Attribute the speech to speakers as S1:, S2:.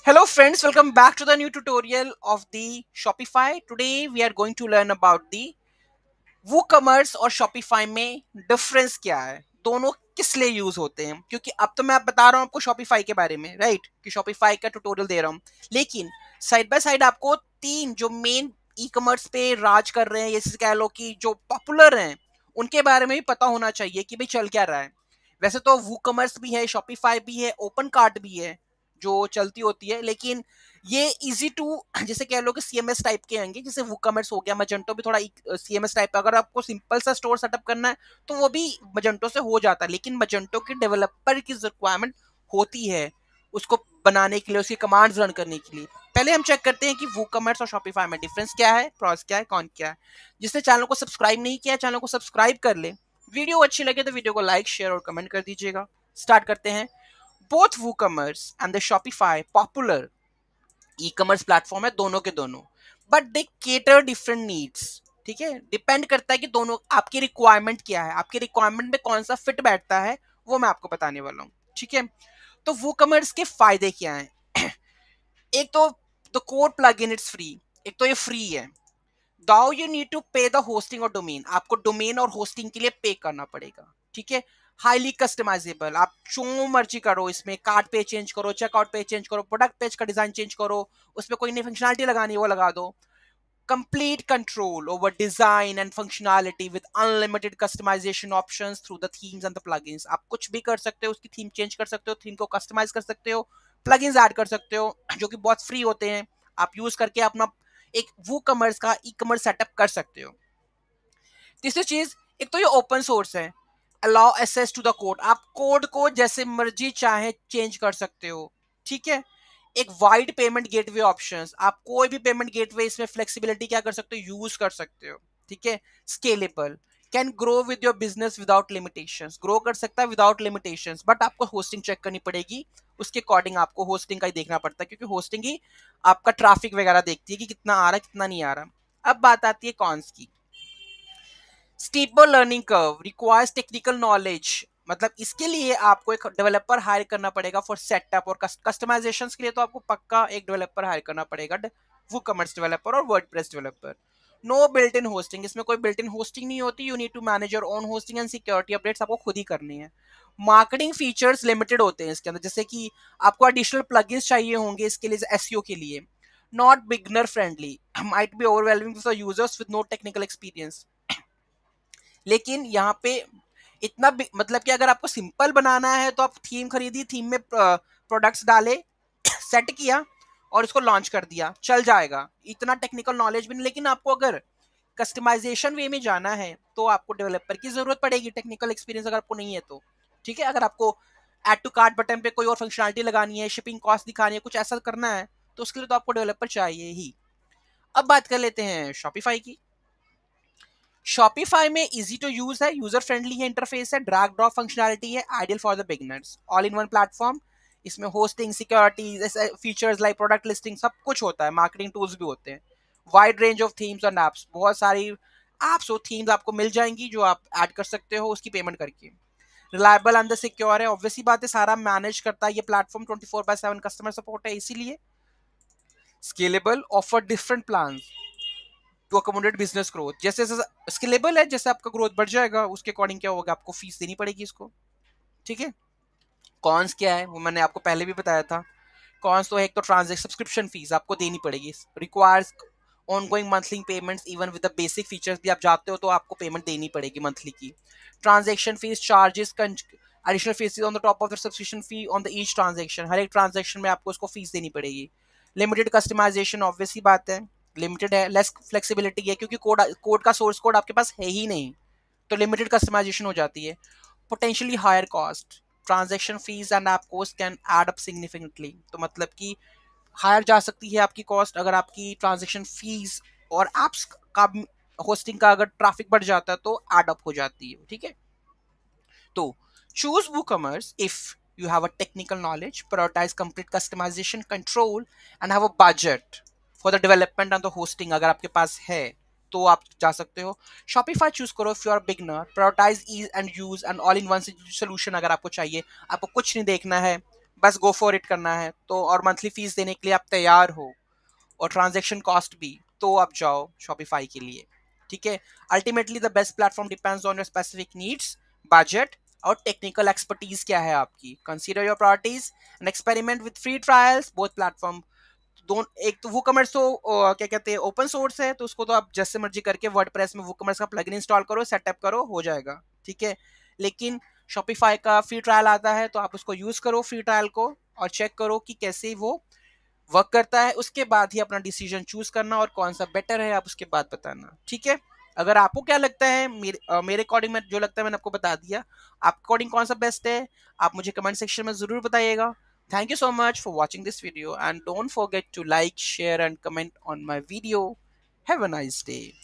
S1: Hello friends, welcome back to the new tutorial of the Shopify. Today we are going to learn about the WooCommerce और Shopify में difference क्या है, दोनों किस लिए use होते हैं। क्योंकि अब तो मैं बता रहा हूँ आपको Shopify के बारे में, राइट, कि Shopify का ट्यूटोरियल दे रहा हूँ, लेकिन साइड बाय साइड आपको तीन जो मेन ई कॉमर्स पे राज कर रहे हैं, ये कह लो कि जो पॉपुलर हैं, उनके बारे में भी पता होना चाहिए कि भाई चल क्या रहा है। वैसे तो WooCommerce भी है, Shopify भी है, ओपन कार्ट भी है जो चलती होती है, लेकिन ये इजी टू जैसे कह लो कि सीएमएस टाइप के होंगे, जैसे वूकॉमर्स हो गया, मजेंटो भी थोड़ा सीएमएस टाइप का। अगर आपको सिंपल सा स्टोर सेटअप करना है तो वो भी मजेंटो से हो जाता है, लेकिन मजेंटो की डेवलपर की रिक्वायरमेंट होती है उसको बनाने के लिए, उसकी कमांड्स रन करने के लिए। पहले हम चेक करते हैं कि वूकॉमर्स और शॉपिफाई में डिफरेंस क्या है, प्रॉस क्या है, कौन क्या है। जिसने चैनल को सब्सक्राइब नहीं किया, चैनल को सब्सक्राइब कर ले। वीडियो अच्छी लगे तो वीडियो को लाइक, शेयर और कमेंट कर दीजिएगा। स्टार्ट करते हैं। Both WooCommerce and the Shopify popular e commerce platform है, दोनों के दोनों, but they cater different needs. ठीक है, डिपेंड करता है कि दोनों आपकी रिक्वायरमेंट क्या है, आपकी रिक्वायरमेंट में कौन सा फिट बैठता है, वो मैं आपको बताने वाला हूँ। ठीक है, तो WooCommerce के फायदे क्या हैं? एक तो the core plugin it's free. एक तो ये फ्री है। दाउ यू नीड टू पे द होस्टिंग और डोमेन, आपको डोमेन और होस्टिंग के लिए पे करना पड़ेगा। ठीक है, हाईली कस्टमाइजेबल, आप जो मर्जी करो, इसमें कार्ड पे चेंज करो, चेकआउट पे चेंज करो, प्रोडक्ट पेज का डिजाइन चेंज करो, उसमें कोई नई फंक्शनलिटी लगानी है वो लगा दो। Complete control over design and functionality with unlimited customization options through the themes and the plugins. आप कुछ भी कर सकते हो, उसकी थीम चेंज कर सकते हो, थीम को कस्टमाइज कर सकते हो, प्लगइन्स ऐड कर सकते हो जो कि बहुत फ्री होते हैं। आप यूज करके अपना एक WooCommerce का ई कॉमर्स सेटअप कर सकते हो। तीसरी चीज, एक तो ये ओपन सोर्स है, allow access to the code, आप कोड को जैसे मर्जी चाहे चेंज कर सकते हो। ठीक है, एक वाइड पेमेंट गेटवे ऑप्शंस, आप कोई भी पेमेंट गेटवे इसमें फ्लेक्सिबिलिटी क्या कर सकते हो, यूज कर सकते हो। ठीक है, scalable, can grow with your business without limitations, grow कर सकता है विदाउट लिमिटेशंस, बट आपको होस्टिंग चेक करनी पड़ेगी। उसके अकॉर्डिंग आपको होस्टिंग का ही देखना पड़ता है, क्योंकि होस्टिंग ही आपका ट्रैफिक वगैरह देखती है कि कितना आ रहा है कितना नहीं आ रहा। अब बात आती है कॉन्स की। Steeper learning curve requires technical knowledge, मतलब इसके लिए आपको एक डेवलपर हायर करना पड़ेगा फॉर सेटअप और कस्टमाइजेशन के लिए। तो आपको पक्का एक डेवलपर हायर करना पड़ेगा, WooCommerce डेवलपर और WordPress developer. No built in hosting, इसमें कोई बिल्ट इन होस्टिंग नहीं होती। You need to manage your own hosting and security updates आपको खुद ही करनी है। मार्केटिंग फीचर्स लिमिटेड होते हैं इसके अंदर, जैसे कि आपको एडिशनल प्लगइन्स चाहिए होंगे इसके लिए, एसईओ के लिए। Not beginner friendly, might be overwhelming for users with no technical experience. लेकिन यहाँ पे इतना मतलब कि अगर आपको सिंपल बनाना है तो आप थीम खरीदी, थीम में प्रोडक्ट्स डाले, सेट किया और इसको लॉन्च कर दिया, चल जाएगा। इतना टेक्निकल नॉलेज भी नहीं। लेकिन आपको अगर कस्टमाइजेशन वे में जाना है तो आपको डेवलपर की जरूरत पड़ेगी, टेक्निकल एक्सपीरियंस अगर आपको नहीं है तो। ठीक है, अगर आपको ऐड टू कार्ट बटन पे कोई और फंक्शनलिटी लगानी है, शिपिंग कॉस्ट दिखानी है, कुछ ऐसा करना है, तो उसके लिए तो आपको डेवलपर चाहिए ही। अब बात कर लेते हैं शॉपिफाई की। शॉपिफाई में इजी टू यूज है, यूजर फ्रेंडली है, इंटरफेस है, ड्रैग ड्रॉप फंक्शनैलिटी है, ideal for the beginners, all in one platform. इसमें hosting, security, features like product listing सब कुछ होता है, मार्केटिंग टूल्स भी होते हैं। Wide range of themes and apps, बहुत सारी एप्स और थीम्स आपको मिल जाएंगी जो आप ऐड कर सकते हो उसकी पेमेंट करके। रिलायबल एंड सिक्योर है, ऑब्वियसली बात है, सारा मैनेज करता है ये प्लेटफॉर्म, 24/7 कस्टमर सपोर्ट है इसीलिए। Scalable, offer different plan to accommodate business growth, जैसे जैसे स्केलेबल है, जैसे आपका ग्रोथ बढ़ जाएगा उसके अकॉर्डिंग क्या होगा, आपको फीस देनी पड़ेगी इसको। ठीक है, कॉन्स क्या है वो मैंने आपको पहले भी बताया था। कॉन्स तो है, एक तो ट्रांजेक्शन सब्सक्रिप्शन फीस आपको देनी पड़ेगी, requires ongoing monthly payments, even with the basic features भी आप जाते हो तो आपको पेमेंट देनी पड़ेगी मंथली की। Transaction fees charges, additional fees on the top of the subscription fee on the each transaction, हर एक ट्रांजेक्शन में आपको उसको फीस देनी पड़ेगी। लिमिटेड कस्टमाइजेशन, ऑब्वियस ही बात है, लिमिटेड है, लेस फ्लेक्सिबिलिटी है, क्योंकि कोड कोड का सोर्स कोड आपके पास है ही नहीं, तो लिमिटेड कस्टमाइजेशन हो जाती है। Potentially higher cost, transaction fees and app cost can add up significantly, तो मतलब कि हायर जा सकती है आपकी कॉस्ट अगर आपकी ट्रांजेक्शन फीस और एप्स का होस्टिंग का अगर ट्रैफिक बढ़ जाता है तो एड अप हो जाती है। ठीक है, तो choose WooCommerce if you have a technical knowledge, prioritize complete customization control and have a budget for the development and the hosting अगर आपके पास है तो आप जा सकते हो। Shopify चूज करो if you are beginner, prioritize ease and use and all in one solution अगर आपको चाहिए, आपको कुछ नहीं देखना है, बस गो फॉर इट करना है तो, और मंथली फीस देने के लिए आप तैयार हो, और ट्रांजैक्शन कॉस्ट भी, तो आप जाओ शॉपिफाई के लिए। ठीक है। Ultimately the best platform depends on your specific needs, budget और टेक्निकल एक्सपर्टीज क्या है आपकी। Consider your priorities and experiment with free trials. Both platform, दोनों, एक तो वूकॉमर्स तो क्या कहते हैं ओपन सोर्स है, तो उसको तो आप जैसे मर्जी करके वर्डप्रेस में वूकॉमर्स का प्लगइन इंस्टॉल करो, सेटअप करो, हो जाएगा। ठीक है। लेकिन शॉपिफाई का फ्री ट्रायल आता है, तो आप उसको यूज करो फ्री ट्रायल को, और चेक करो कि कैसे वो वर्क करता है। उसके बाद ही अपना डिसीजन चूज करना, और कौन सा बेटर है आप उसके बाद बताना। ठीक है। अगर आपको क्या लगता है, मेरे अकॉर्डिंग में जो लगता है मैंने आपको बता दिया, आपके अकॉर्डिंग कौन सा बेस्ट है, आप मुझे कमेंट सेक्शन में जरूर बताइएगा। Thank you so much for watching this video, and don't forget to like, share and comment on my video. Have a nice day.